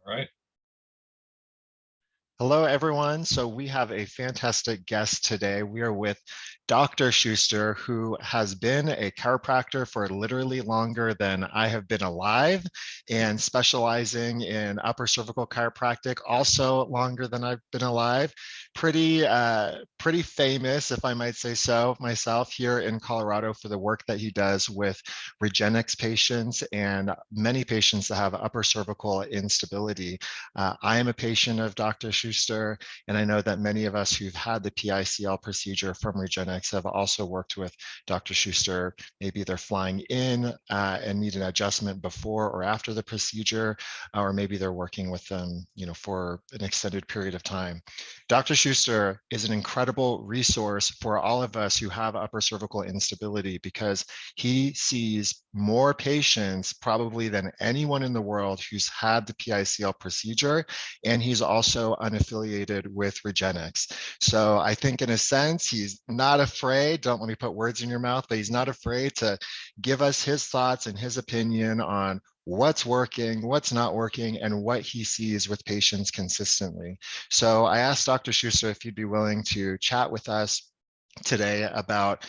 All right. Hello, everyone. So we have a fantastic guest today. We are with Dr. Schuster, who has been a chiropractor for literally longer than I have been alive and specializing in upper cervical chiropractic also longer than I've been alive. Pretty famous, if I might say so myself, here in Colorado for the work that he does with Regenix patients and many patients that have upper cervical instability. I am a patient of Dr. Schuster, and I know that many of us who've had the PICL procedure from Regenix have also worked with Dr. Schuster. Maybe they're flying in and need an adjustment before or after the procedure, or maybe they're working with them, for an extended period of time. Dr. Schuster is an incredible resource for all of us who have upper cervical instability because he sees more patients probably than anyone in the world who's had the PICL procedure, and he's also unaffiliated with Regenix. So I think in a sense, he's not afraid, don't let me put words in your mouth, but he's not afraid to give us his thoughts and his opinion on what's working, what's not working, and what he sees with patients consistently. So I asked Dr. Schuster if he'd be willing to chat with us today about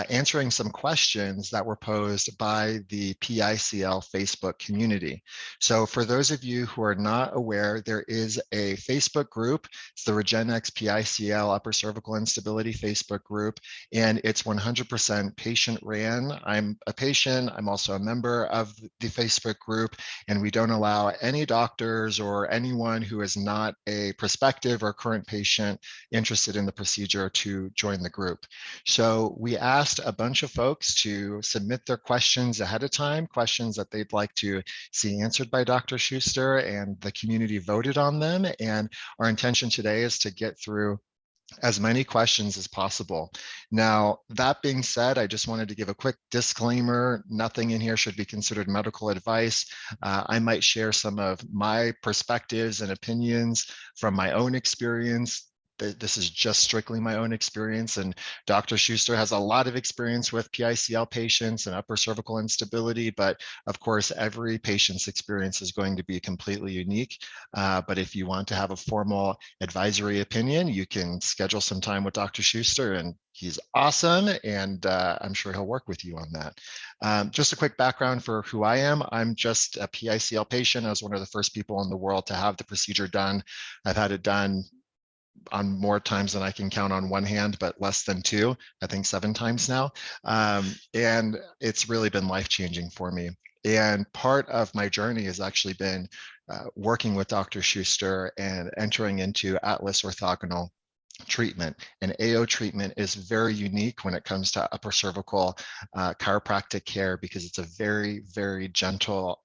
answering some questions that were posed by the PICL Facebook community. So for those of you who are not aware, there is a Facebook group. It's the Regenix PICL Upper Cervical Instability Facebook group, and it's 100% patient ran. I'm a patient. I'm also a member of the Facebook group, and we don't allow any doctors or anyone who is not a prospective or current patient interested in the procedure to join the group. So we asked a bunch of folks to submit their questions ahead of time, questions that they'd like to see answered by Dr. Schuster, and the community voted on them. And our intention today is to get through as many questions as possible. Now, that being said, I just wanted to give a quick disclaimer. Nothing in here should be considered medical advice. I might share some of my perspectives and opinions from my own experience. This is just strictly my own experience, and Dr. Schuster has a lot of experience with PICL patients and upper cervical instability, but of course, every patient's experience is going to be completely unique. But if you want to have a formal advisory opinion, you can schedule some time with Dr. Schuster, and he's awesome, and I'm sure he'll work with you on that. Just a quick background for who I am. I'm just a PICL patient. I was one of the first people in the world to have the procedure done. I've had it done on more times than I can count on one hand, but less than two, I think 7 times now. And it's really been life-changing for me. And part of my journey has actually been working with Dr. Schuster and entering into Atlas Orthogonal treatment. And AO treatment is very unique when it comes to upper cervical chiropractic care because it's a very, very gentle,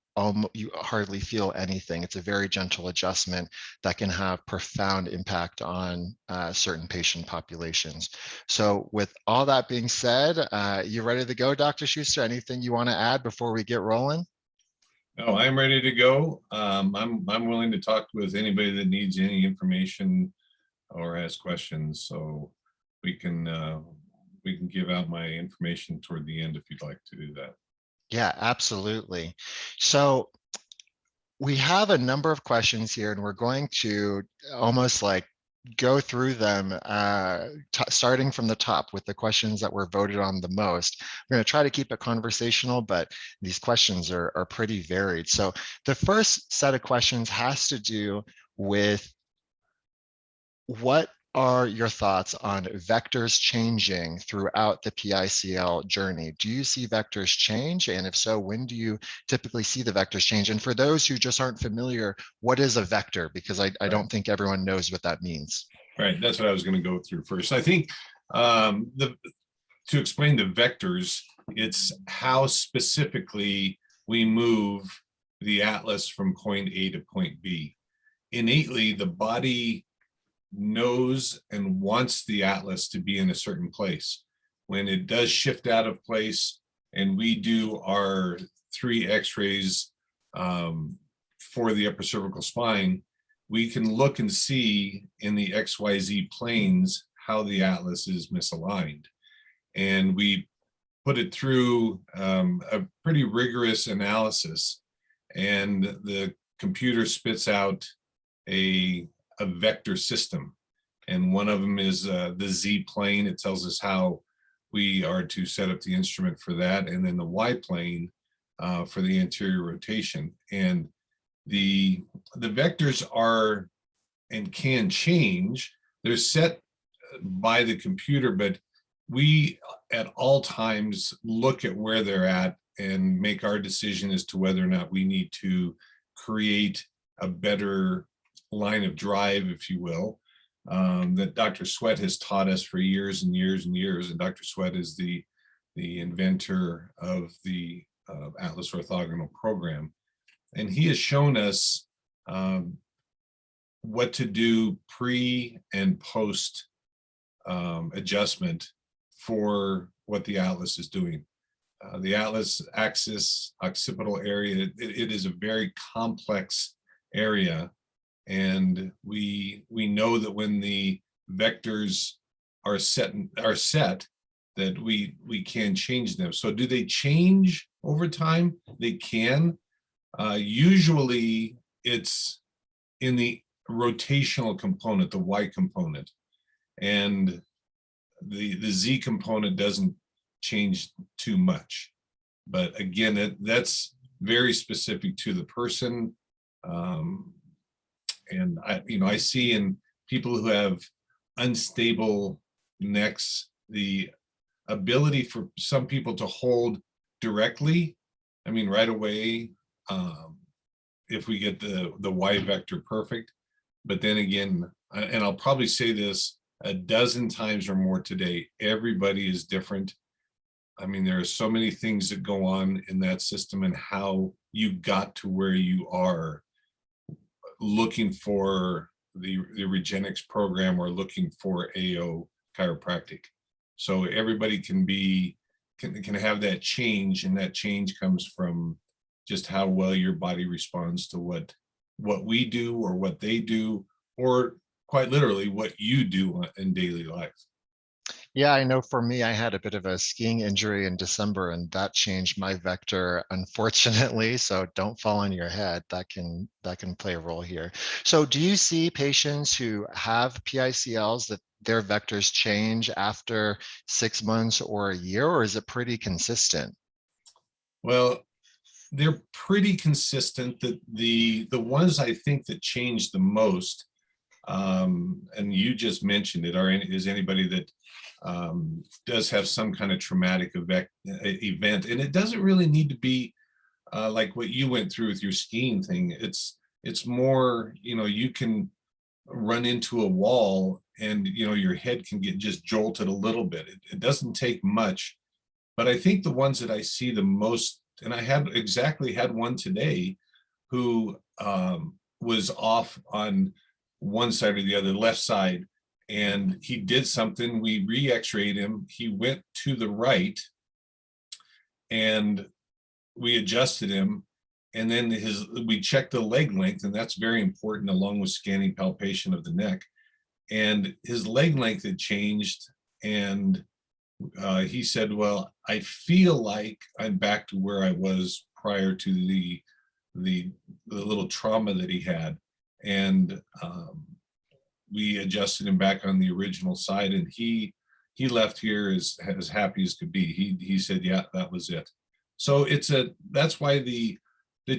you hardly feel anything. It's a very gentle adjustment that can have profound impact on certain patient populations. So with all that being said, you ready to go, Dr. Schuster? Anything you want to add before we get rolling? No, I'm ready to go. I'm willing to talk with anybody that needs any information or ask questions. So we can uh, we can give out my information toward the end if you'd like to do that. Yeah, absolutely. So we have a number of questions here, and we're going to almost like go through them, starting from the top with the questions that were voted on the most. We're going to try to keep it conversational, but these questions are pretty varied. So the first set of questions has to do with what are your thoughts on vectors changing throughout the PICL journey? Do you see vectors change? And if so, when do you typically see the vectors change? And for those who just aren't familiar, what is a vector? Because I Right. don't think everyone knows what that means. Right. That's what I was going to go through first. I think to explain the vectors, it's how specifically we move the atlas from point A to point B. Innately, the body knows and wants the atlas to be in a certain place. When it does shift out of place and we do our 3 x-rays for the upper cervical spine, we can look and see in the XYZ planes how the atlas is misaligned. And we put it through a pretty rigorous analysis. And the computer spits out a vector system. And one of them is the Z plane. It tells us how we are to set up the instrument for that. And then the Y plane for the anterior rotation. And the vectors are and can change. They're set by the computer, but we at all times look at where they're at and make our decision as to whether or not we need to create a better line of drive, if you will, that Dr. Sweat has taught us for years and years and years. And Dr. Sweat is the inventor of the Atlas Orthogonal program. And he has shown us what to do pre and post adjustment for what the Atlas is doing. The Atlas axis, occipital area, it is a very complex area. And we know that when the vectors are set that we can change them. So do they change over time? They can. Usually it's in the rotational component, the Y component, and the Z component doesn't change too much. But again, that's very specific to the person. And I see in people who have unstable necks, the ability for some people to hold directly, right away, if we get the Y vector perfect. But then again, and I'll probably say this a dozen times or more today, everybody is different. There are so many things that go on in that system and how you got to where you are looking for the Regenix program or looking for AO chiropractic. So everybody can have that change, and that change comes from just how well your body responds to what we do or what they do, or quite literally what you do in daily life. Yeah, I know for me, I had a bit of a skiing injury in December, and that changed my vector, unfortunately. So don't fall on your head. That can play a role here. So do you see patients who have PICLs that their vectors change after 6 months or a year, or is it pretty consistent? Well, they're pretty consistent. That the ones I think that change the most, and you just mentioned it, is anybody that does have some kind of traumatic event, and it doesn't really need to be like what you went through with your skiing thing. It's more, you can run into a wall and your head can get just jolted a little bit. It doesn't take much. But I think the ones that I see the most, and I had one today who was off on one side or the other, left side, and he did something. We re-x-rayed him. He went to the right, and we adjusted him. And then we checked the leg length, and that's very important, along with scanning palpation of the neck. And his leg length had changed, and he said, "Well, I feel like I'm back to where I was prior to the little trauma that he had." And we adjusted him back on the original side, and he left here as happy as could be. He said, "Yeah, that was it." So that's why the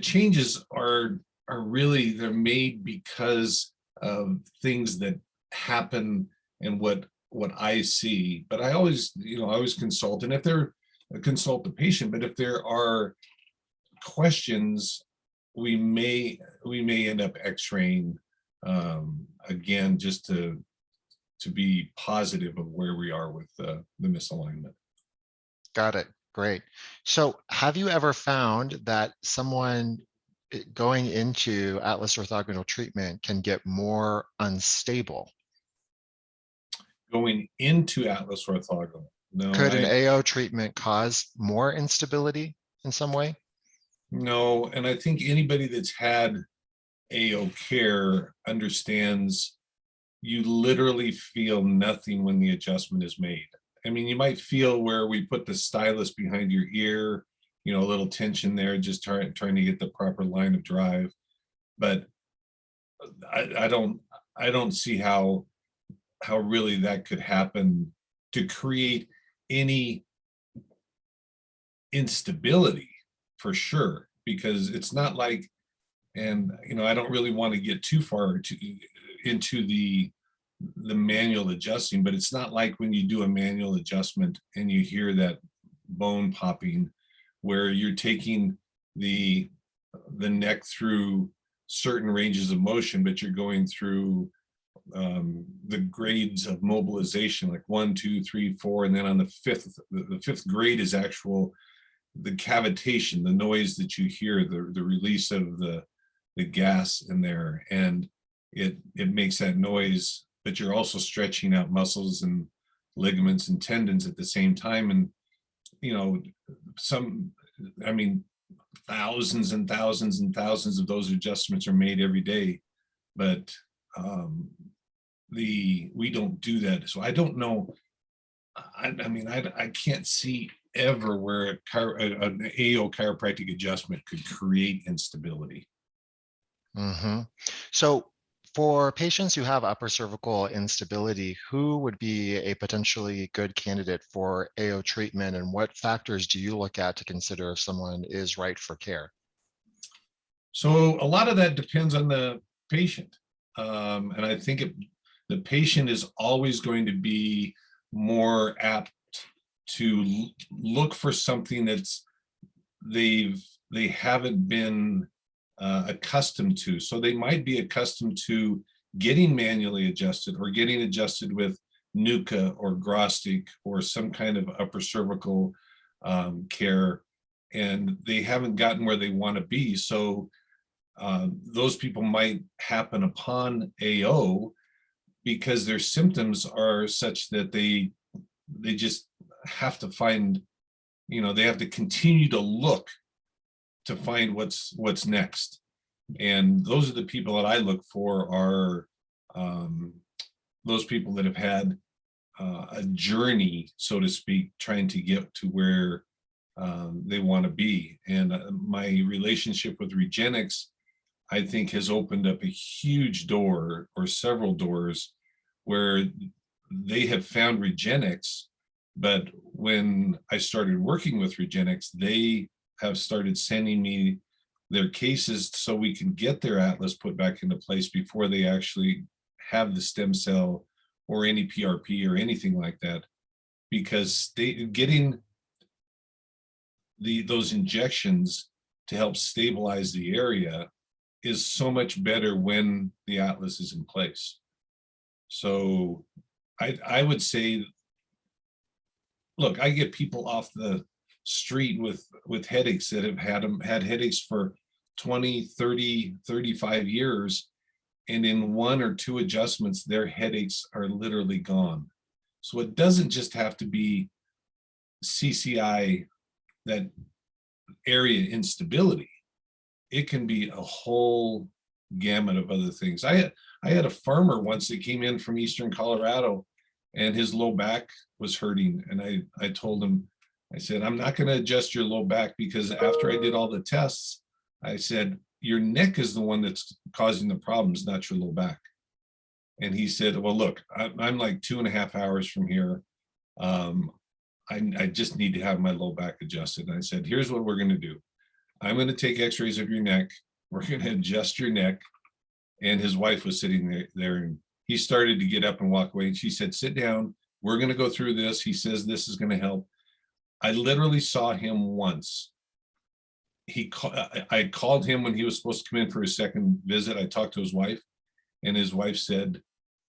changes are really, they're made because of things that happen and what I see. But I always consult, and if they're consult the patient, but if there are questions, we may end up x-raying again, just to be positive of where we are with the misalignment. Got it. Great. So have you ever found that someone going into Atlas orthogonal treatment can get more unstable? Going into Atlas orthogonal? No. Could an AO treatment cause more instability in some way? No, and I think anybody that's had AO care understands you literally feel nothing when the adjustment is made. You might feel where we put the stylus behind your ear, a little tension there, just trying to get the proper line of drive. but I don't see how really that could happen to create any instability, for sure, because it's not like, and I don't really want to get too far into the manual adjusting, but it's not like when you do a manual adjustment and you hear that bone popping, where you're taking the neck through certain ranges of motion, but you're going through the grades of mobilization, like 1, 2, 3, 4, and then on the fifth grade is actual the cavitation, the noise that you hear, the release of the gas in there, and it makes that noise, but you're also stretching out muscles and ligaments and tendons at the same time. And some, I mean, thousands and thousands and thousands of those adjustments are made every day, but we don't do that. So I don't know. I can't see ever where an AO chiropractic adjustment could create instability. So for patients who have upper cervical instability, who would be a potentially good candidate for AO treatment, and what factors do you look at to consider if someone is right for care? So a lot of that depends on the patient. And I think the patient is always going to be more apt to look for something that's they haven't been accustomed to. So they might be accustomed to getting manually adjusted or getting adjusted with NUCA or Grostic or some kind of upper cervical care, and they haven't gotten where they want to be. So those people might happen upon AO because their symptoms are such that they just have to find, they have to continue to look to find what's next. And those are the people that I look for, are those people that have had a journey, so to speak, trying to get to where they want to be. And my relationship with Regenix, I think, has opened up a huge door, or several doors, where they have found Regenix. But when I started working with Regenix, they have started sending me their cases so we can get their Atlas put back into place before they actually have the stem cell or any PRP or anything like that. Because getting those injections to help stabilize the area is so much better when the Atlas is in place. So I would say, look, I get people off the street with headaches that have had headaches for 20, 30, 35 years. And in 1 or 2 adjustments, their headaches are literally gone. So it doesn't just have to be CCI, that area instability. It can be a whole gamut of other things. I had a farmer once that came in from Eastern Colorado, and his low back was hurting. And I told him, I said, I'm not going to adjust your low back, because after I did all the tests, I said, your neck is the one that's causing the problems, not your low back. And he said, well, look, I'm like 2.5 hours from here. I just need to have my low back adjusted. And I said, here's what we're going to do. I'm going to take x-rays of your neck. We're going to adjust your neck. And his wife was sitting there, and he started to get up and walk away. And she said, sit down. We're going to go through this. He says, this is going to help. I literally saw him once. I called him when he was supposed to come in for his second visit. I talked to his wife, and his wife said,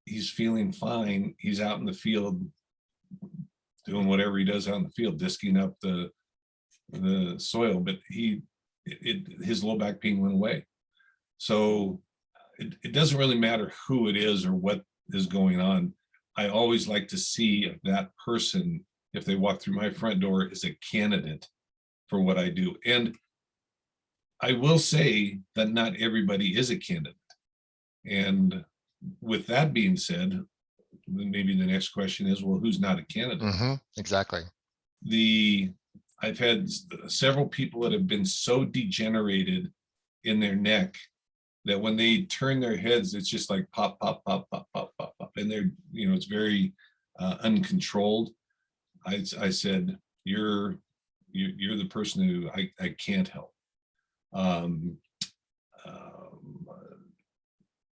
he's feeling fine. He's out in the field doing whatever he does out in the field, disking up the soil, but his low back pain went away. So it doesn't really matter who it is or what is going on. I always like to see if that person, if they walk through my front door, is a candidate for what I do. And I will say that not everybody is a candidate. And with that being said, maybe the next question is, well, who's not a candidate? Exactly. I've had several people that have been so degenerated in their neck that when they turn their heads, it's just like pop, pop, pop, pop, pop, pop, pop. And they're, it's very uncontrolled. I said, you're the person who I can't help.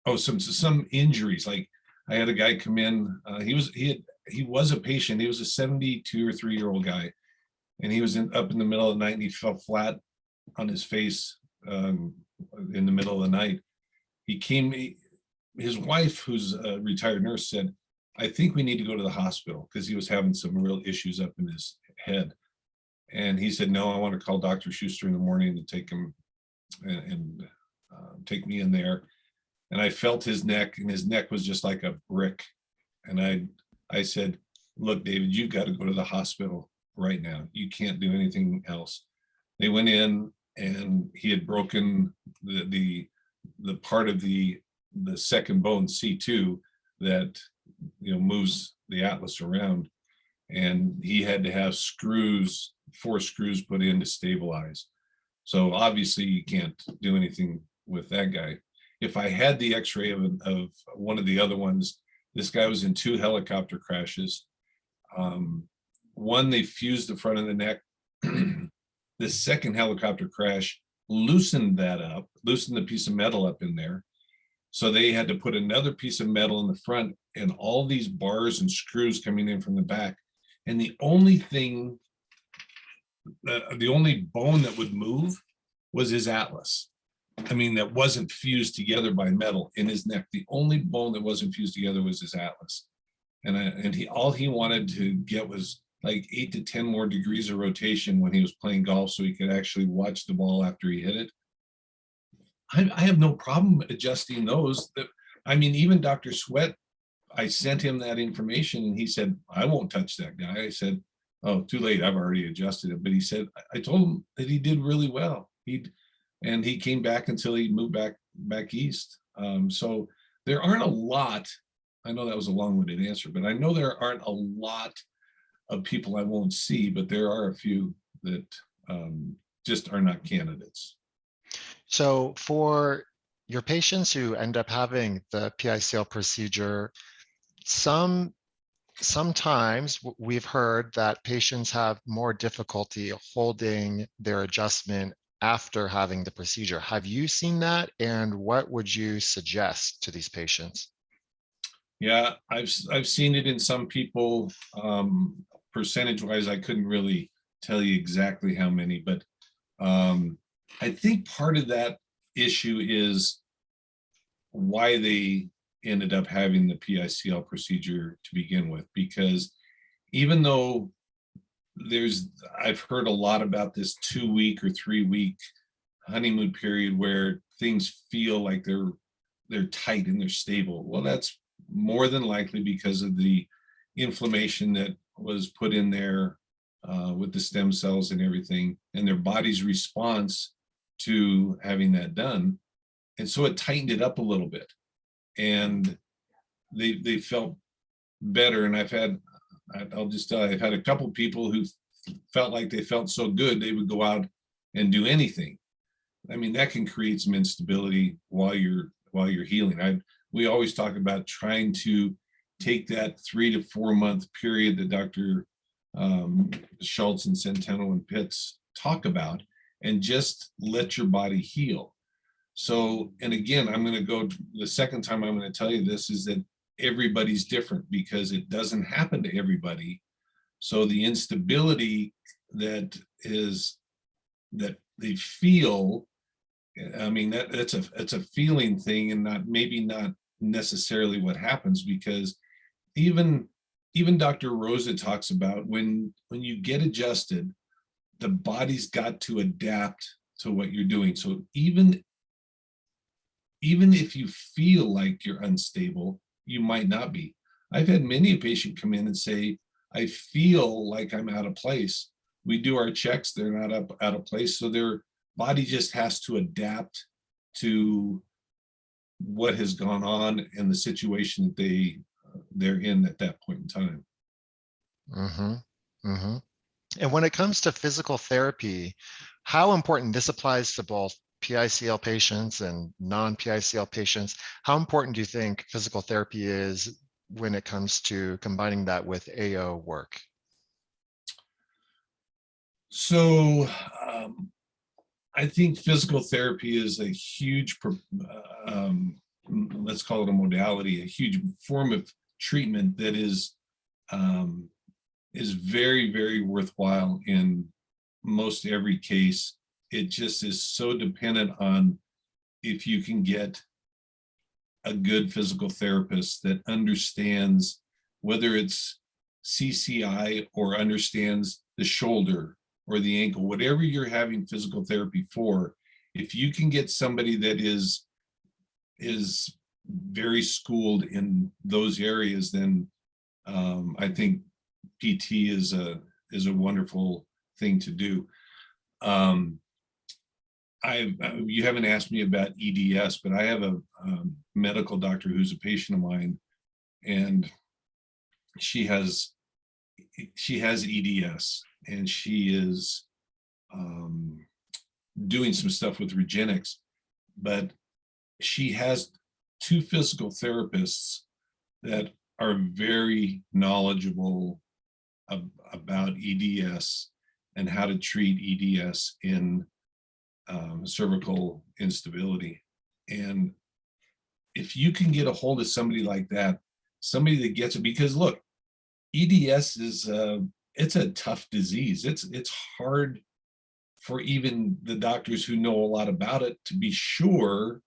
Oh, some injuries. Like I had a guy come in. He was a patient. He was a 72 or 3-year-old guy, and he was up in the middle of the night, and he fell flat on his face in the middle of the night. His wife, who's a retired nurse, said, "I think we need to go to the hospital," because he was having some real issues up in his head. And he said, "No, I want to call Dr. Schuster in the morning to take him and take me in there." And I felt his neck, and his neck was just like a brick. And I said, "Look, David, you've got to go to the hospital right now. You can't do anything else." They went in, and he had broken the part of the second bone, C2, that moves the atlas around, and he had to have 4 screws put in to stabilize. So obviously you can't do anything with that guy. If I had the x-ray of one of the other ones, this guy was in 2 helicopter crashes. One, they fused the front of the neck. The second helicopter crash loosened the piece of metal up in there. So they had to put another piece of metal in the front, and all these bars and screws coming in from the back. And the only thing, the only bone that would move was his atlas. I mean, that wasn't fused together by metal in his neck. The only bone that wasn't fused together was his atlas. And all he wanted to get was like 8 to 10 more degrees of rotation when he was playing golf, so he could actually watch the ball after he hit it. I have no problem adjusting those. I mean, even Dr. Sweat, I sent him that information, and he said, "I won't touch that guy." I said, "Oh, too late. I've already adjusted it." But he said, I told him that he did really well. And he came back until he moved back east. So there aren't a lot. I know that was a long-winded answer, but I know there aren't a lot of people I won't see, but there are a few that just are not candidates. So for your patients who end up having the PICL procedure, sometimes we've heard that patients have more difficulty holding their adjustment after having the procedure. Have you seen that? And what would you suggest to these patients? Yeah, I've seen it in some people. Percentage-wise, I couldn't really tell you exactly how many, but I think part of that issue is why they ended up having the PICL procedure to begin with, because even though I've heard a lot about this 2-week or 3-week honeymoon period where things feel like they're tight and they're stable. Well, that's more than likely because of the inflammation that was put in there with the stem cells and everything, and their body's response to having that done. And so it tightened it up a little bit, and they felt better. And I'll just tell you, I've had a couple people who felt like they felt so good they would go out and do anything. I mean, that can create some instability while you're healing. We always talk about trying to take that 3 to 4 month period that Dr. Schultz and Centeno and Pitts talk about, and just let your body heal. So, and again, the second time I'm going to tell you this is that everybody's different, because it doesn't happen to everybody. So the instability that they feel, I mean, it's a feeling thing, and not necessarily what happens, because even Dr. Rosa talks about when you get adjusted, the body's got to adapt to what you're doing. So even if you feel like you're unstable, you might not be. I've had many a patient come in and say, "I feel like I'm out of place." We do our checks, they're not out of place. So their body just has to adapt to what has gone on and the situation that they're in at that point in time. Mm-hmm. Mm-hmm. And when it comes to physical therapy, how important, this applies to both PICL patients and non-PICL patients, how important do you think physical therapy is when it comes to combining that with AO work? So I think physical therapy is a huge, let's call it a modality, a huge form of treatment that is very, very worthwhile in most every case. It just is so dependent on if you can get a good physical therapist that understands whether it's CCI or understands the shoulder or the ankle, whatever you're having physical therapy for. If you can get somebody that is very schooled in those areas, then I think PT is a wonderful thing to do. You haven't asked me about EDS, but I have a medical doctor who's a patient of mine, and she has EDS, and she is doing some stuff with Regenix, but she has 2 physical therapists that are very knowledgeable about EDS and how to treat EDS in cervical instability. And if you can get a hold of somebody like that, somebody that gets it, because look, EDS is it's a tough disease. It's hard for even the doctors who know a lot about it to be sure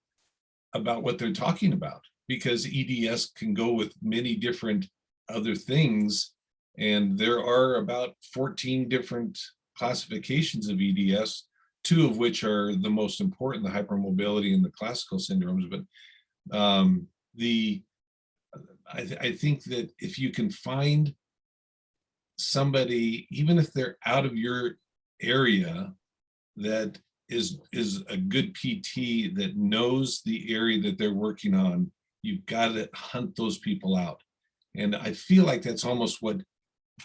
about what they're talking about, because EDS can go with many different other things. And there are about 14 different classifications of EDS, 2 of which are the most important, the hypermobility and the classical syndromes. But I think that if you can find somebody, even if they're out of your area, that is a good PT that knows the area that they're working on, you've got to hunt those people out. And I feel like that's almost what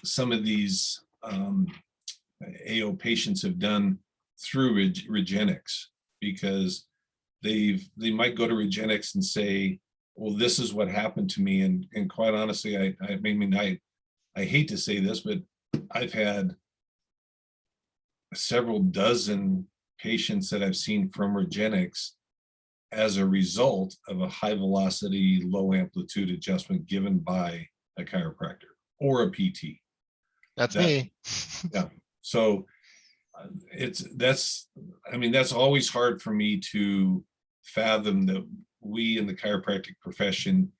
some of these AO patients have done through Regenix, because they might go to Regenix and say, well, this is what happened to me. And quite honestly, I hate to say this, but I've had several dozen patients that I've seen from Regenix as a result of a high velocity, low amplitude adjustment given by a chiropractor or a PT. That's me. Yeah. So that's always hard for me to fathom that we in the chiropractic profession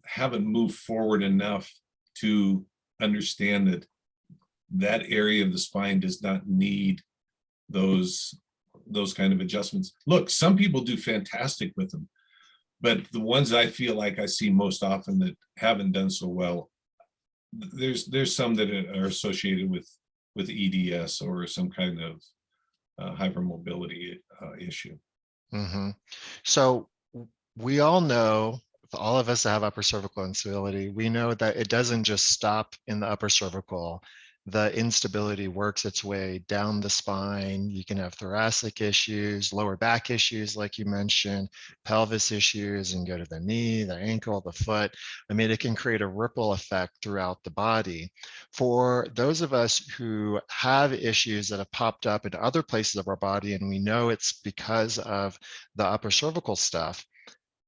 haven't moved forward enough to understand that area of the spine does not need those kind of adjustments. Look, some people do fantastic with them, but the ones I feel like I see most often that haven't done so well, there's some that are associated with EDS or some kind of hypermobility issue. Mm-hmm. So we all know, all of us that have upper cervical instability, we know that it doesn't just stop in the upper cervical. The instability works its way down the spine. You can have thoracic issues, lower back issues, like you mentioned, pelvis issues, and go to the knee, the ankle, the foot. I mean, it can create a ripple effect throughout the body. For those of us who have issues that have popped up in other places of our body, and we know it's because of the upper cervical stuff,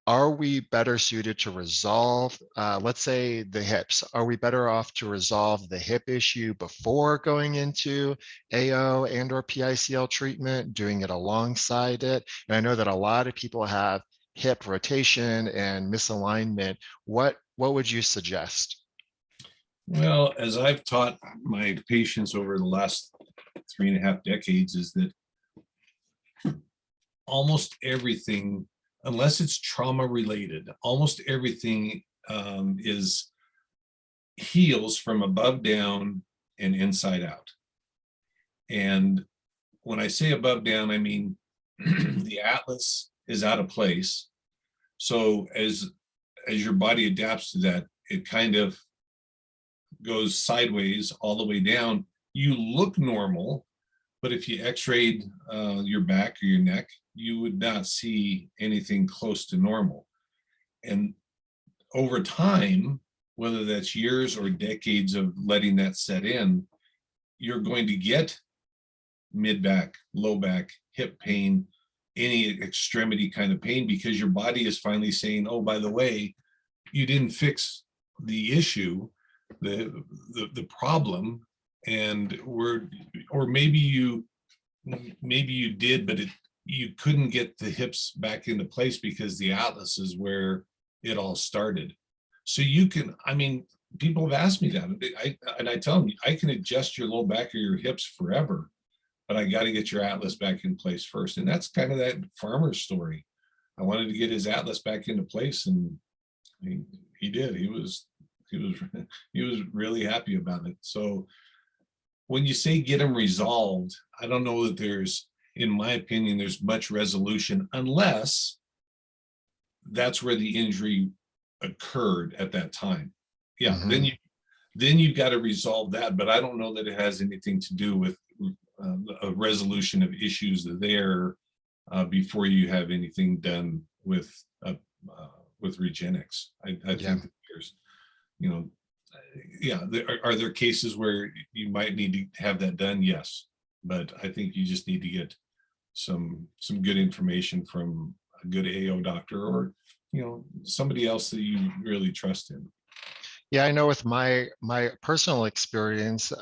are we better suited to resolve, let's say, the hips? Are we better off to resolve the hip issue before going into AO and or PICL treatment, doing it alongside it? And I know that a lot of people have hip rotation and misalignment. What would you suggest? Well, as I've taught my patients over the last 3.5 decades, is that almost everything, unless it's trauma related, almost everything is heals from above down and inside out. And when I say above down, I mean the atlas is out of place. So as your body adapts to that, it kind of goes sideways all the way down. You look normal, But if you x-rayed your back or your neck, you would not see anything close to normal. And over time, whether that's years or decades of letting that set in, you're going to get mid back, low back, hip pain, any extremity kind of pain, because your body is finally saying, oh, by the way, you didn't fix the issue, the problem, and or maybe you did, but you couldn't get the hips back into place because the atlas is where it all started. So you can, I mean, people have asked me that, and I tell them, I can adjust your low back or your hips forever, but I got to get your atlas back in place first. And that's kind of that farmer's story. I wanted to get his atlas back into place, and he did. He was really happy about it. So when you say get them resolved, I don't know that there's, in my opinion, there's much resolution unless that's where the injury occurred at that time. Yeah, then you've got to resolve that. But I don't know that it has anything to do with a resolution of issues there before you have anything done with Regenix. I think that there's, yeah, are there cases where you might need to have that done? Yes, but I think you just need to get some good information from a good AO doctor, or somebody else that you really trust in. Yeah, I know with my personal experience,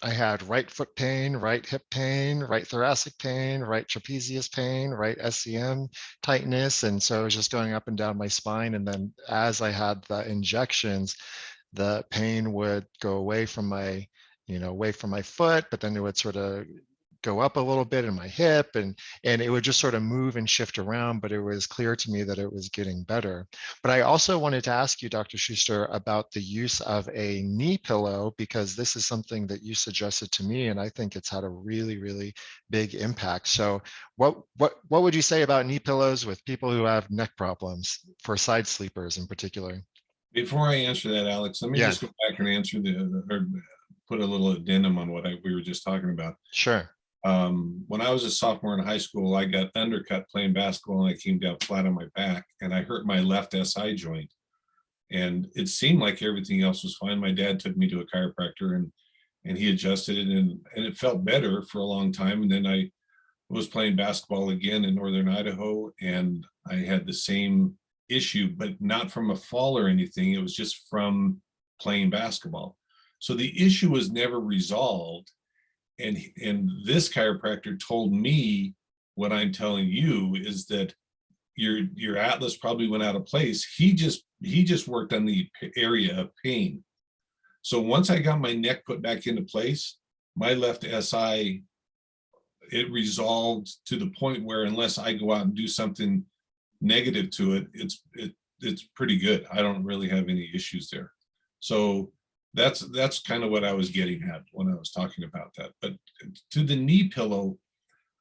I had right foot pain, right hip pain, right thoracic pain, right trapezius pain, right SCM tightness. And so it was just going up and down my spine. And then as I had the injections, the pain would go away from my, away from my foot, but then it would sort of go up a little bit in my hip, and it would just sort of move and shift around, but it was clear to me that it was getting better. But I also wanted to ask you, Dr. Schuster, about the use of a knee pillow, because this is something that you suggested to me, and I think it's had a really, really big impact. So what would you say about knee pillows with people who have neck problems, for side sleepers in particular? Before I answer that, Alex, let me just go back and answer or put a little addendum on what we were just talking about. Sure. When I was a sophomore in high school, I got undercut playing basketball, and I came down flat on my back, and I hurt my left SI joint. And it seemed like everything else was fine. My dad took me to a chiropractor, and he adjusted it, and it felt better for a long time. And then I was playing basketball again in northern Idaho, and I had the same issue, but not from a fall or anything. It was just from playing basketball. So the issue was never resolved. And this chiropractor told me what I'm telling you is that your atlas probably went out of place. He just worked on the area of pain. So once I got my neck put back into place, my left SI, it resolved to the point where unless I go out and do something negative to it, it's pretty good. I don't really have any issues there. So that's kind of what I was getting at when I was talking about that. But to the knee pillow,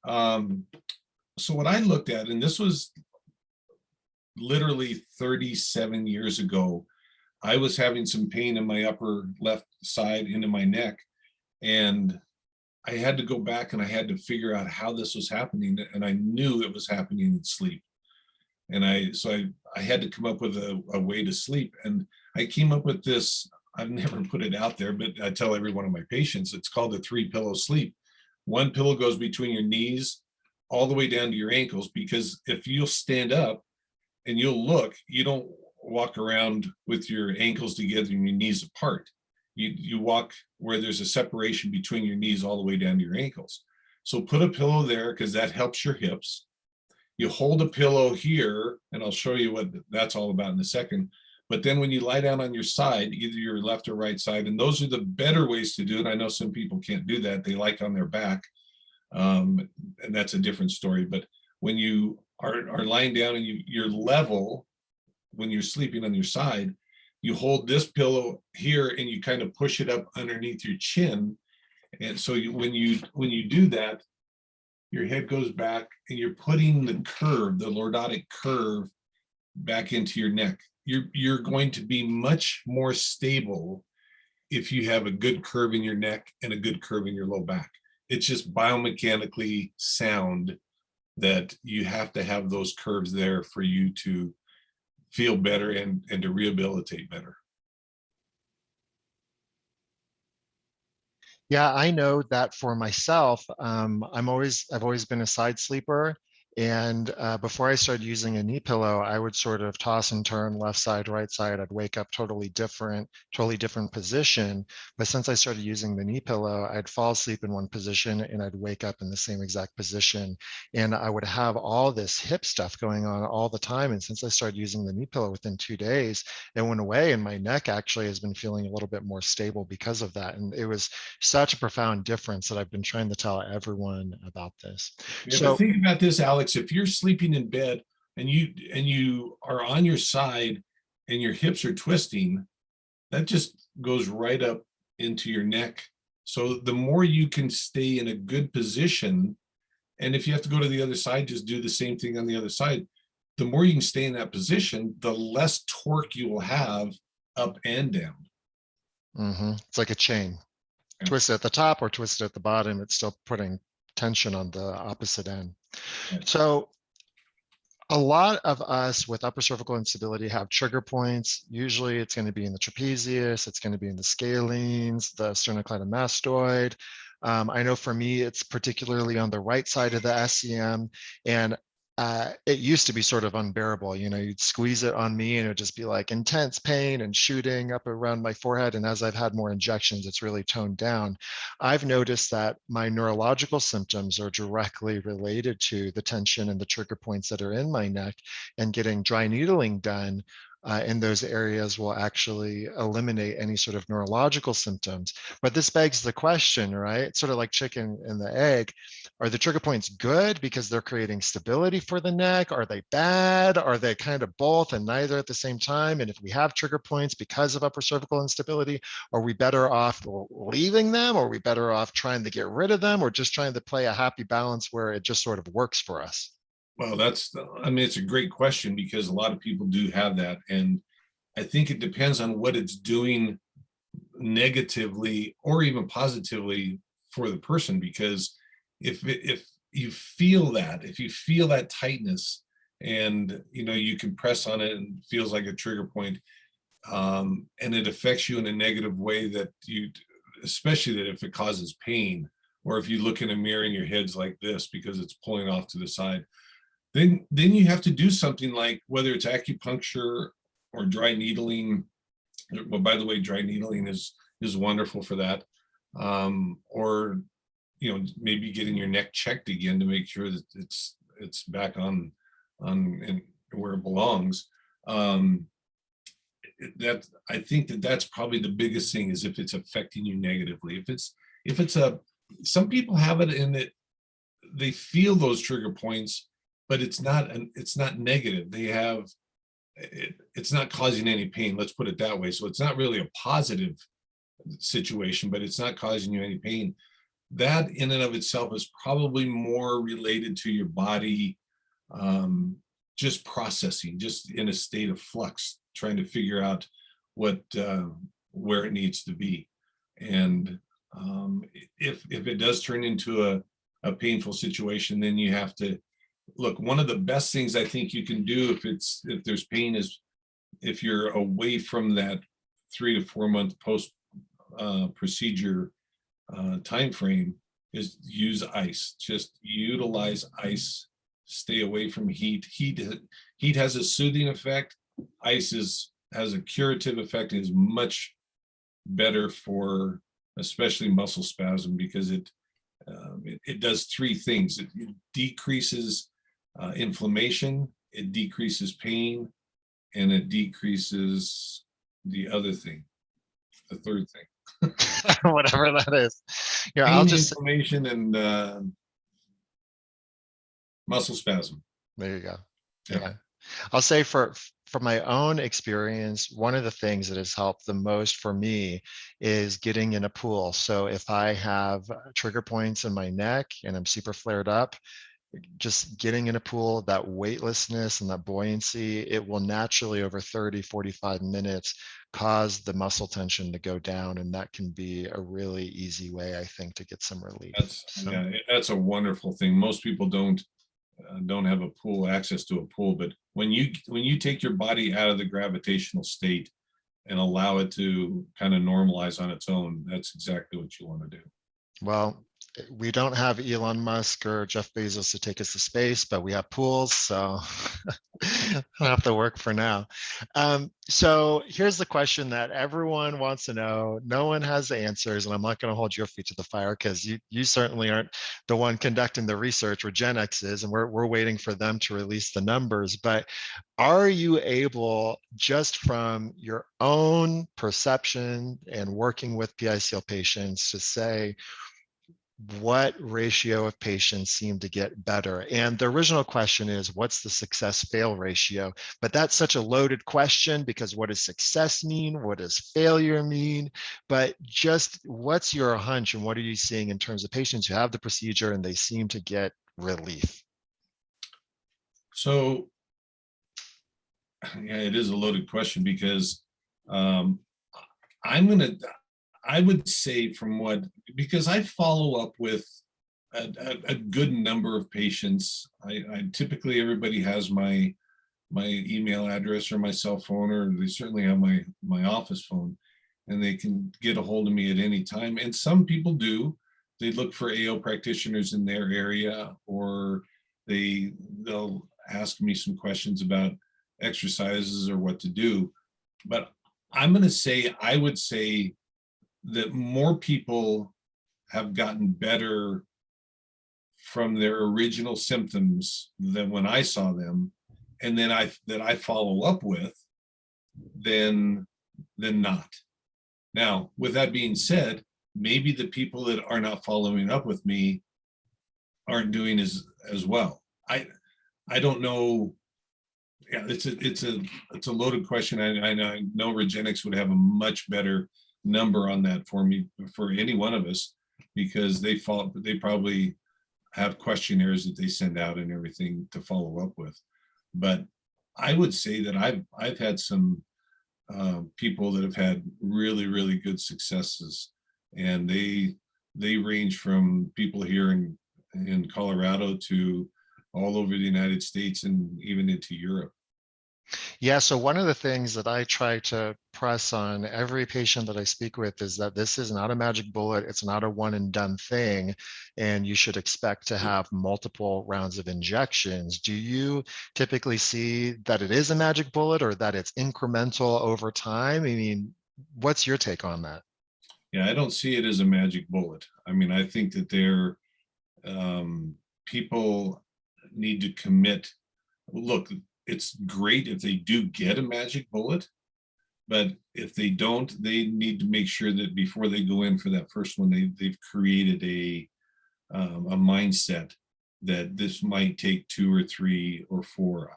so what I looked at, and this was literally 37 years ago, I was having some pain in my upper left side into my neck, and I had to go back and I had to figure out how this was happening, and I knew it was happening in sleep. And I had to come up with a way to sleep, and I came up with this. I've never put it out there, but I tell every one of my patients, it's called the 3-pillow sleep. One pillow goes between your knees all the way down to your ankles, because if you'll stand up and you'll look, you don't walk around with your ankles together and your knees apart. You walk where there's a separation between your knees all the way down to your ankles. So put a pillow there, because that helps your hips. You hold a pillow here, and I'll show you what that's all about in a second. But then when you lie down on your side, either your left or right side, and those are the better ways to do it. I know some people can't do that. They like on their back, and that's a different story. But when you are lying down and you're level, when you're sleeping on your side, you hold this pillow here and you kind of push it up underneath your chin. And so when you do that, your head goes back and you're putting the curve, the lordotic curve, back into your neck. You're going to be much more stable if you have a good curve in your neck and a good curve in your low back. It's just biomechanically sound that you have to have those curves there for you to feel better and to rehabilitate better. Yeah, I know that for myself. I've always been a side sleeper. And before I started using a knee pillow, I would sort of toss and turn left side, right side. I'd wake up totally different position. But since I started using the knee pillow, I'd fall asleep in one position and I'd wake up in the same exact position. And I would have all this hip stuff going on all the time. And since I started using the knee pillow within 2 days, it went away. And my neck actually has been feeling a little bit more stable because of that. And it was such a profound difference that I've been trying to tell everyone about this. Yeah, but So, think about this, Alex. If you're sleeping in bed and you are on your side and your hips are twisting, that just goes right up into your neck. So the more you can stay in a good position, and if you have to go to the other side, just do the same thing on the other side. The more you can stay in that position, the less torque you will have up and down. it's like a chain. Yeah. Twist it at the top or twist it at the bottom, it's still putting tension on the opposite end. Yeah. So a lot of us with upper cervical instability have trigger points. Usually it's going to be in the trapezius, it's going to be in the scalenes, the sternocleidomastoid. I know for me, it's particularly on the right side of the SCM. And it used to be sort of unbearable. You know, you'd squeeze it on me and it would just be like intense pain and shooting up around my forehead. And as I've had more injections, it's really toned down. I've noticed that my neurological symptoms are directly related to the tension and the trigger points that are in my neck, and getting dry needling done in those areas will actually eliminate any sort of neurological symptoms. But this begs the question, right? It's sort of like chicken and the egg. Are the trigger points good because they're creating stability for the neck? Are they bad? Are they kind of both and neither at the same time? And if we have trigger points because of upper cervical instability, are we better off leaving them? Or are we better off trying to get rid of them, or just trying to play a happy balance where it just sort of works for us? Well, I mean, it's a great question because a lot of people do have that. And I think it depends on what it's doing negatively or even positively for the person. Because if you feel that, if you feel that tightness and, you can press on it and it feels like a trigger point, and it affects you in a negative way especially that if it causes pain, or if you look in a mirror and your head's like this because it's pulling off to the side, then you have to do something like, whether it's acupuncture or dry needling. Well, by the way, dry needling is wonderful for that. Or maybe getting your neck checked again to make sure that it's back on and where it belongs. That I think that's probably the biggest thing, is if it's affecting you negatively. If it's some people have it in that they feel those trigger points, but it's not negative. It's not causing any pain. Let's put it that way. So it's not really a positive situation, but it's not causing you any pain. That in and of itself is probably more related to your body, just processing, just in a state of flux, trying to figure out where it needs to be. And if it does turn into a painful situation, then you have to look. One of the best things I think you can do if there's pain is, if you're away from that 3 to 4 month post procedure time frame, is use ice. Just utilize ice. Stay away from heat. Heat has a soothing effect. Ice has a curative effect. Is much better for especially muscle spasm, because it does three things. It decreases inflammation, it decreases pain, and it decreases the other thing, the third thing. Whatever that is. Yeah, I'll Pain, just, inflammation, and muscle spasm. there you go. Yeah. Yeah. I'll say from my own experience, one of the things that has helped the most for me is getting in a pool. So if I have trigger points in my neck and I'm super flared up, just getting in a pool, that weightlessness and that buoyancy, it will naturally over 30, 45 minutes cause the muscle tension to go down. And that can be a really easy way, I think, to get some relief. That's, So, yeah, that's a wonderful thing. Most people don't have a pool, access to a pool, but when you take your body out of the gravitational state and allow it to kind of normalize on its own, that's exactly what you want to do. well, we don't have Elon Musk or Jeff Bezos to take us to space, but we have pools, so I'll have to work for now. So here's the question that everyone wants to know. No one has the answers, and I'm not going to hold your feet to the fire because you certainly aren't the one conducting the research. Regenex is, and we're waiting for them to release the numbers. But are you able, just from your own perception and working with PICL patients, to say what ratio of patients seem to get better? And the original question is, what's the success fail ratio? But that's such a loaded question because what does success mean? What does failure mean? But just what's your hunch and what are you seeing in terms of patients who have the procedure and they seem to get relief? So, yeah, it is a loaded question because um, I'm gonna, I would say from what, because I follow up with a good number of patients. I typically, everybody has my email address or my cell phone, or they certainly have my office phone, and they can get a hold of me at any time. And some people do. They look for AO practitioners in their area, or they'll ask me some questions about exercises or what to do. But I'm going to say, I would say that more people have gotten better from their original symptoms than when I saw them, and then I follow up with, than not. Now, with that being said, maybe the people that are not following up with me aren't doing as well. I don't know. Yeah, it's a loaded question. I know Regenix would have a much better number on that for me, for any one of us, because they probably have questionnaires that they send out and everything to follow up with. But I would say that I've had some people that have had really good successes, and they range from people here in Colorado to all over the United States and even into Europe. Yeah, so one of the things that I try to press on every patient that I speak with is that this is not a magic bullet. It's not a one and done thing. And you should expect to have multiple rounds of injections. Do you typically see that it is a magic bullet or that it's incremental over time? I mean, what's your take on that? Yeah, I don't see it as a magic bullet. I mean, I think that people need to commit. Look, it's great if they do get a magic bullet, but if they don't, they need to make sure that before they go in for that first one, they've created a mindset that this might take 2 or 3 or 4,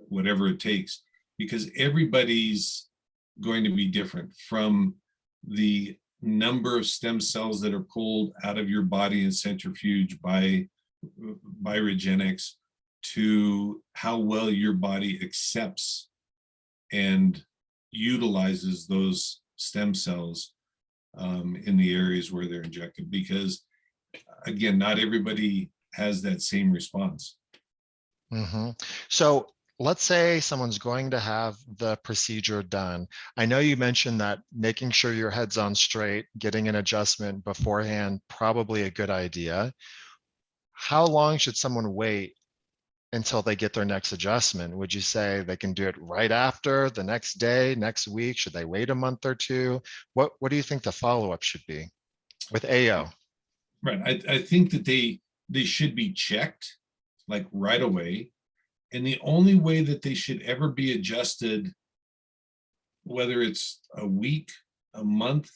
whatever it takes, because everybody's going to be different, from the number of stem cells that are pulled out of your body and centrifuge by Regenix, to how well your body accepts and utilizes those stem cells in the areas where they're injected. Because again, not everybody has that same response. Mhm. So let's say someone's going to have the procedure done. I know you mentioned that making sure your head's on straight, getting an adjustment beforehand, probably a good idea. How long should someone wait until they get their next adjustment? Would you say they can do it right after, the next day, next week? Should they wait a month or two? What do you think the follow-up should be with AO? Right. I think that they should be checked like right away. And the only way that they should ever be adjusted, whether it's a week, a month,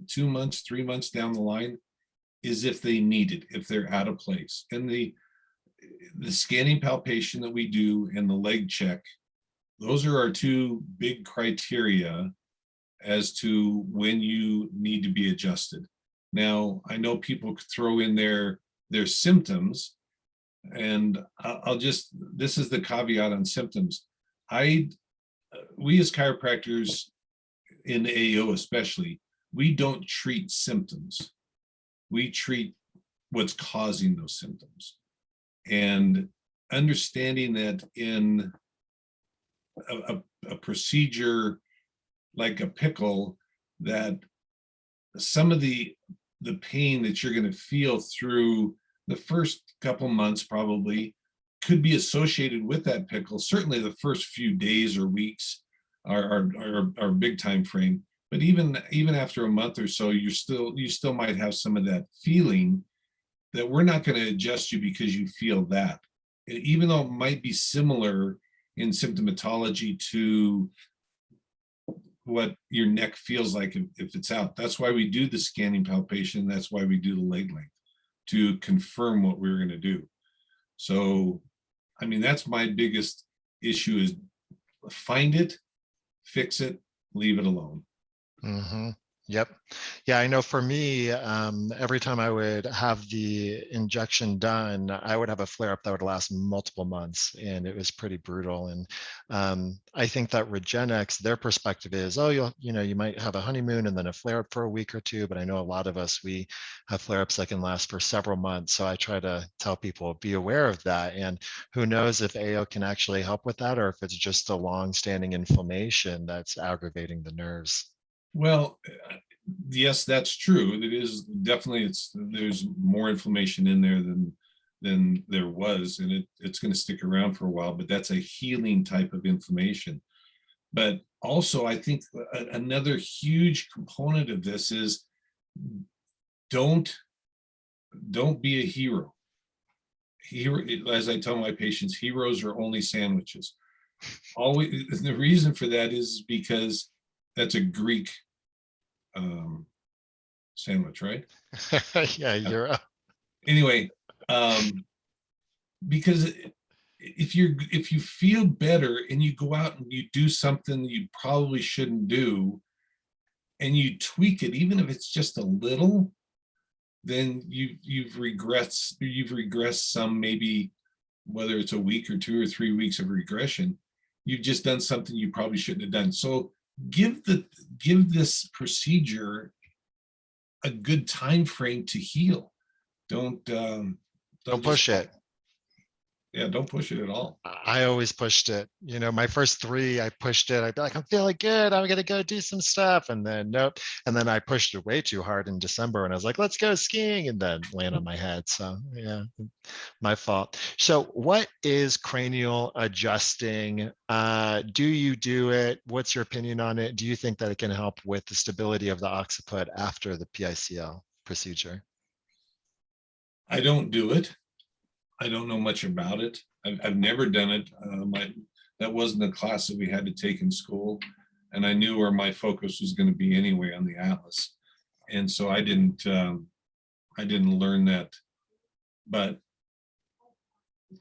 2 months, 3 months down the line, is if they need it, if they're out of place. And the scanning palpation that we do and the leg check, those are our two big criteria as to when you need to be adjusted. Now, I know people throw in their symptoms, And I'll just, this is the caveat on symptoms. We as chiropractors in AO especially, we don't treat symptoms. We treat what's causing those symptoms. And understanding that in a procedure like a PICL, that some of the pain that you're going to feel through the first couple months probably could be associated with that PICL. Certainly the first few days or weeks are a big time frame, but even after a month or so, you still might have some of that feeling that we're not going to adjust you because you feel that, even though it might be similar in symptomatology to what your neck feels like if it's out. That's why we do the scanning palpation. That's why we do the leg length, to confirm what we're going to do. So, I mean, that's my biggest issue, is find it, fix it, leave it alone. Mm-hmm. Yep. Yeah, I know for me, every time I would have the injection done, I would have a flare up that would last multiple months, and it was pretty brutal. And I think that Regenexx, their perspective is, oh, you might have a honeymoon and then a flare up for a week or two. But I know a lot of us, we have flare ups that can last for several months. So I try to tell people, be aware of that. And who knows if AO can actually help with that, or if it's just a long-standing inflammation that's aggravating the nerves. Well, yes, that's true. It is definitely, there's more inflammation in there than there was, and it's going to stick around for a while, but that's a healing type of inflammation. But also, I think another huge component of this is don't be a hero. As I tell my patients, heroes are only sandwiches. Always, the reason for that is because that's a Greek sandwich, right? Yeah, you're Anyway, because if you feel better and you go out and you do something you probably shouldn't do, and you tweak it, even if it's just a little, then you've regressed some, maybe whether it's a week or 2 or 3 weeks of regression. You've just done something you probably shouldn't have done. So give this procedure a good time frame to heal. Don't don't push it. Yeah, don't push it at all. I always pushed it. My first 3, I pushed it. I'd be like, I'm feeling good. I'm gonna go do some stuff. And then nope. And then I pushed it way too hard in December, and I was like, let's go skiing, and then land on my head. So yeah, my fault. So what is cranial adjusting? Do you do it? What's your opinion on it? Do you think that it can help with the stability of the occiput after the PICL procedure? I don't do it. I don't know much about it. I've never done it. That wasn't a class that we had to take in school, and I knew where my focus was going to be anyway, on the Atlas, and so I didn't learn that. But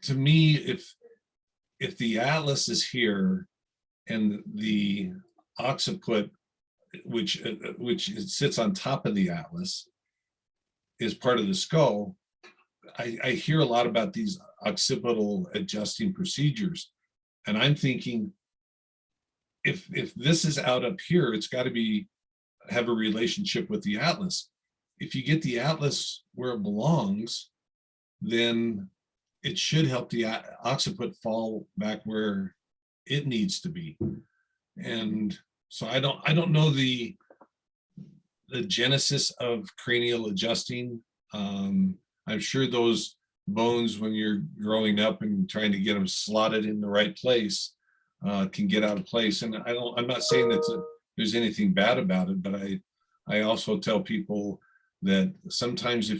to me, if the Atlas is here and the occiput, which it sits on top of the Atlas, is part of the skull, I hear a lot about these occipital adjusting procedures, and I'm thinking, if this is out up here, it's got to have a relationship with the Atlas. If you get the Atlas where it belongs, then it should help the occiput fall back where it needs to be. And so I don't know the genesis of cranial adjusting. I'm sure those bones, when you're growing up and trying to get them slotted in the right place, can get out of place. And I'm not saying that there's anything bad about it, but I also tell people that sometimes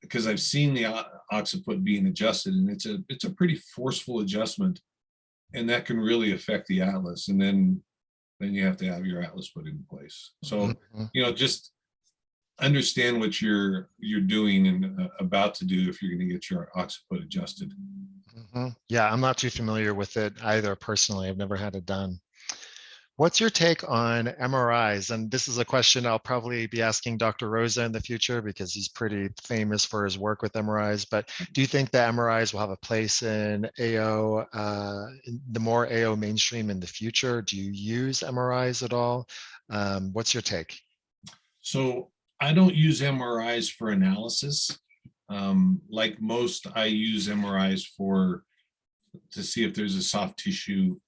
because I've seen the occiput being adjusted, and it's a pretty forceful adjustment, and that can really affect the Atlas. And then you have to have your Atlas put in place. So, just understand what you're doing and about to do if you're going to get your occiput adjusted. Yeah, I'm not too familiar with it either personally. I've never had it done. What's your take on MRIs? And this is a question I'll probably be asking Dr. Rosa in the future because he's pretty famous for his work with MRIs. But do you think that MRIs will have a place in AO, the more AO mainstream in the future? Do you use MRIs at all? What's your take? So I don't use MRIs for analysis. Like most, I use MRIs to see if there's a soft tissue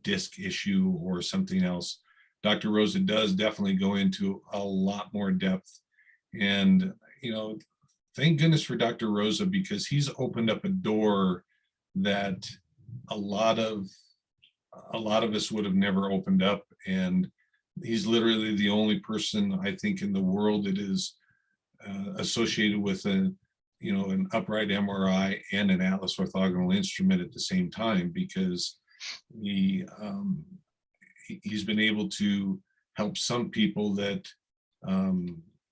disc issue or something else. Dr. Rosa does definitely go into a lot more depth. And, thank goodness for Dr. Rosa, because he's opened up a door that a lot of us would have never opened up. And he's literally the only person, I think, in the world that is associated with an upright MRI and an Atlas orthogonal instrument at the same time, because he's been able to help some people that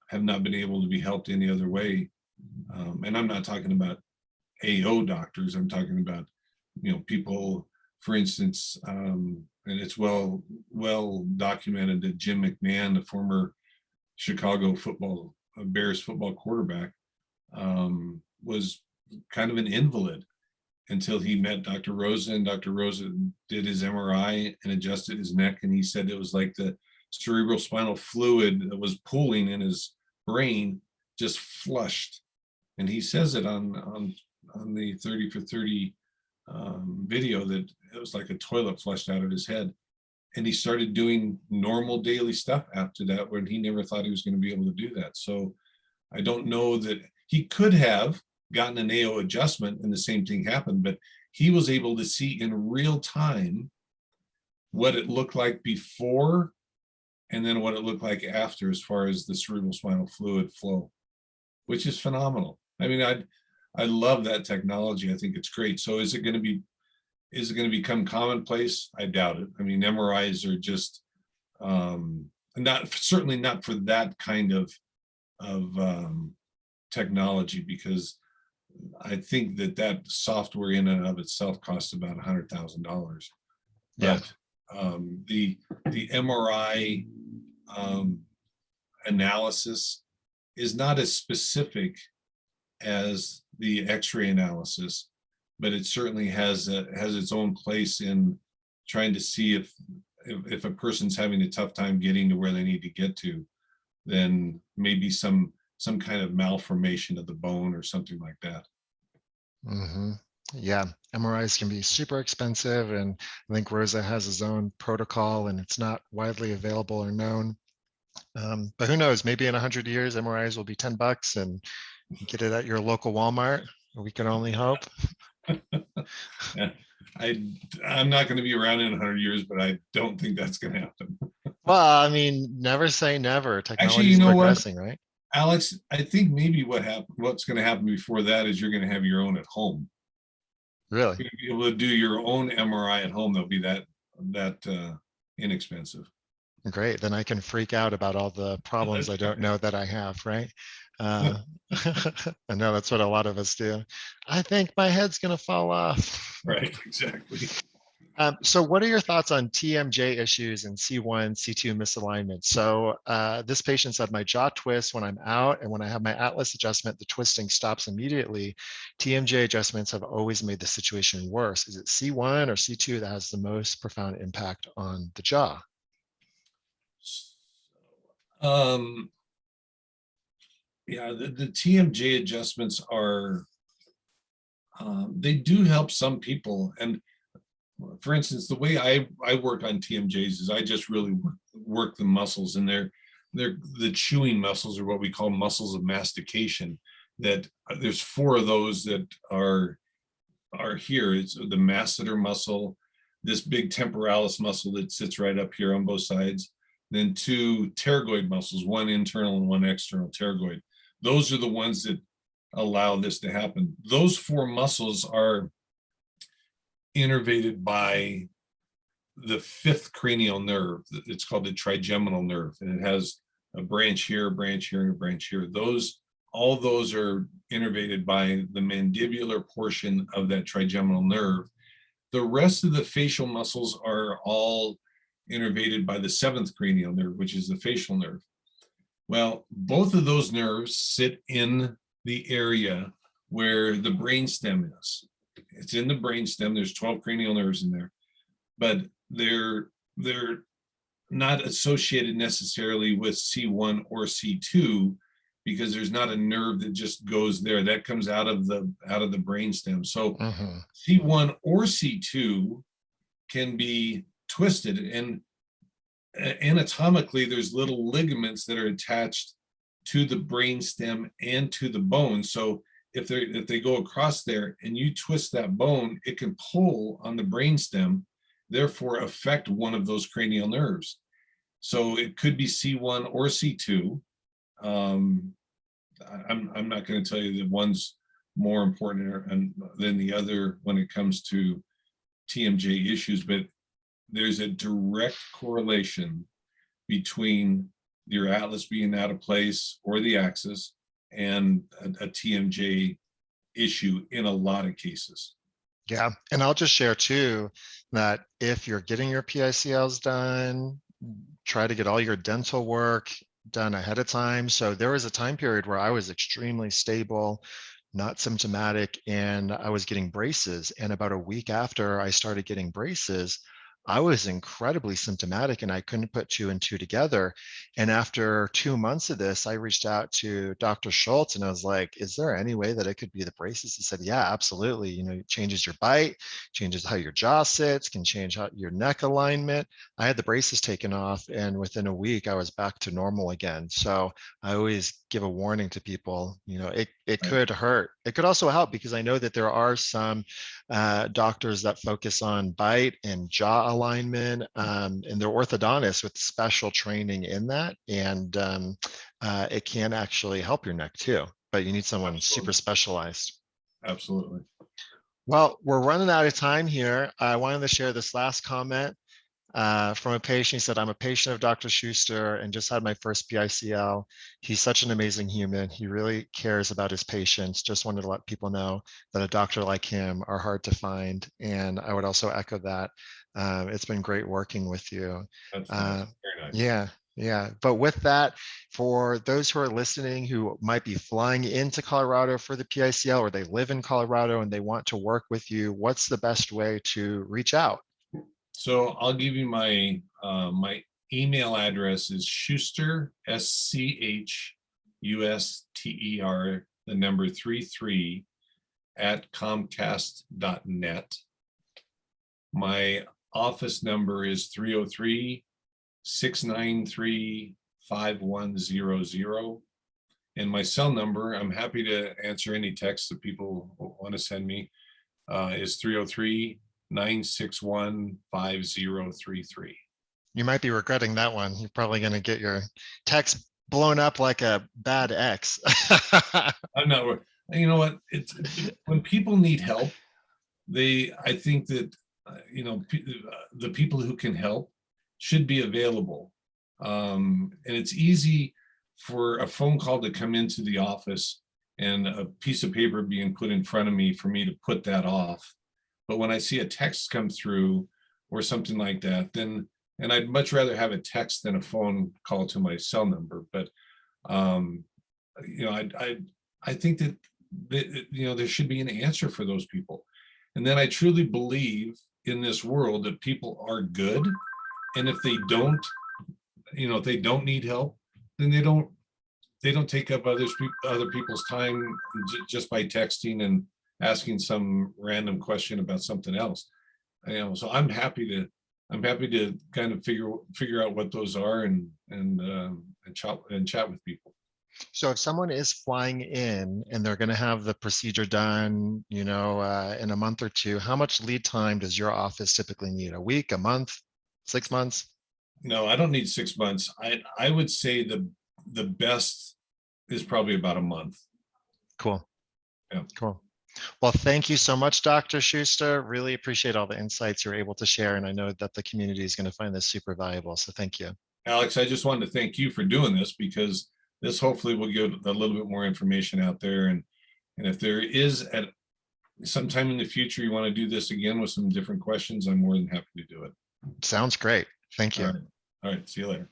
have not been able to be helped any other way. And I'm not talking about AO doctors. I'm talking about people, for instance, and it's well documented that Jim McMahon, the former Chicago Bears football quarterback, was kind of an invalid until he met Dr. Rosa, and Dr. Rosa did his MRI and adjusted his neck, and he said it was like the cerebral spinal fluid that was pooling in his brain just flushed. And he says it on the 30 for 30 video that it was like a toilet flushed out of his head. And he started doing normal daily stuff after that, when he never thought he was going to be able to do that. So I don't know that he could have gotten an AO adjustment and the same thing happened, but he was able to see in real time what it looked like before and then what it looked like after, as far as the cerebral spinal fluid flow, which is phenomenal. I mean, I love that technology. I think it's great. So is it going to become commonplace? I doubt it. I mean, MRIs are just certainly not for that kind of technology, because I think that software in and of itself costs about $100,000. Yeah. But the MRI analysis is not as specific as the X-ray analysis, but it certainly has its own place in trying to see if a person's having a tough time getting to where they need to get to, then maybe some kind of malformation of the bone or something like that. Mm-hmm. Yeah, MRIs can be super expensive, and I think Rosa has his own protocol, and it's not widely available or known. But who knows? Maybe in 100 years, MRIs will be $10, and you get it at your local Walmart. We can only hope. Yeah, I'm not going to be around in 100 years, but I don't think that's going to happen. Well, I mean, never say never. Actually, Technology you is know what, progressing, right? Alex? I think maybe what's going to happen before that is you're going to have your own at home. Really? You're going to be able to do your own MRI at home. They'll be that inexpensive. Great. Then I can freak out about all the problems I don't know that I have, right? I know that's what a lot of us do. I think my head's going to fall off. Right, exactly. So what are your thoughts on TMJ issues and C1, C2 misalignment? So this patient said my jaw twists when I'm out, and when I have my Atlas adjustment, the twisting stops immediately. TMJ adjustments have always made the situation worse. Is it C1 or C2 that has the most profound impact on the jaw? Yeah, the TMJ adjustments are, they do help some people. And for instance, the way I work on TMJs is I just really work the muscles, and they're the chewing muscles, or what we call muscles of mastication. That there's 4 of those that are here. It's the masseter muscle, this big temporalis muscle that sits right up here on both sides, then 2 pterygoid muscles, one internal and one external pterygoid. Those are the ones that allow this to happen. Those 4 muscles are innervated by the 5th cranial nerve. It's called the trigeminal nerve, and it has a branch here, a branch here, and a branch here. All those are innervated by the mandibular portion of that trigeminal nerve. The rest of the facial muscles are all innervated by the seventh cranial nerve, which is the facial nerve. Well, both of those nerves sit in the area where the brainstem is. It's in the brainstem. There's 12 cranial nerves in there, but they're not associated necessarily with C1 or C2 because there's not a nerve that just goes there. That comes out of the brainstem. So C1 or C2 can be twisted, and anatomically there's little ligaments that are attached to the brainstem and to the bone. So if they go across there and you twist that bone, it can pull on the brainstem, therefore affect one of those cranial nerves. So it could be C1 or C2. I'm not going to tell you that one's more important than the other when it comes to TMJ issues, but there's a direct correlation between your atlas being out of place or the axis and a TMJ issue in a lot of cases. Yeah, and I'll just share too that if you're getting your PICLs done, try to get all your dental work done ahead of time. So there was a time period where I was extremely stable, not symptomatic, and I was getting braces. And about a week after I started getting braces, I was incredibly symptomatic and I couldn't put two and two together. And after 2 months of this, I reached out to Dr. Schultz and I was like, is there any way that it could be the braces? He said, yeah, absolutely. You know, it changes your bite, changes how your jaw sits, can change how your neck alignment. I had the braces taken off and within a week I was back to normal again. So I always give a warning to people, you know, it could hurt. It could also help because I know that there are some doctors that focus on bite and jaw alignment, and they're orthodontists with special training in that. And it can actually help your neck too, but you need someone super specialized. Absolutely. Well, we're running out of time here. I wanted to share this last comment from a patient. He said, I'm a patient of Dr. Schuster and just had my first PICL. He's such an amazing human. He really cares about his patients. Just wanted to let people know that a doctor like him are hard to find. And I would also echo that. It's been great working with you. That's nice. Very nice. Yeah. Yeah. But with that, for those who are listening who might be flying into Colorado for the PICL or they live in Colorado and they want to work with you, what's the best way to reach out? So I'll give you my my email address is Schuster, SCHUSTER, the number 33 at Comcast.net. My office number is 303-693-5100. And my cell number, I'm happy to answer any texts that people want to send me, is 303-961-5033. You might be regretting that one. You're probably going to get your text blown up like a bad ex. I'm not, you know what, when people need help, I think that, the people who can help should be available. And it's easy for a phone call to come into the office and a piece of paper being put in front of me for me to put that off. But when I see a text come through or something like that, then, and I'd much rather have a text than a phone call to my cell number. But, I think that, there should be an answer for those people. And then I truly believe in this world that people are good. And if they don't, if they don't need help, then they don't take up other people's time just by texting and asking some random question about something else. So I'm happy to kind of figure out what those are and chat with people. So if someone is flying in and they're going to have the procedure done, in a month or two, how much lead time does your office typically need? A week, a month, 6 months? No, I don't need 6 months. I would say the best is probably about a month. Cool. Yeah. Cool. Well, thank you so much, Dr. Schuster. Really appreciate all the insights you're able to share. And I know that the community is going to find this super valuable. So thank you. Alex, I just wanted to thank you for doing this because this hopefully will give a little bit more information out there. And if there is at sometime in the future, you want to do this again with some different questions, I'm more than happy to do it. Sounds great. Thank All you. right. All right. See you later.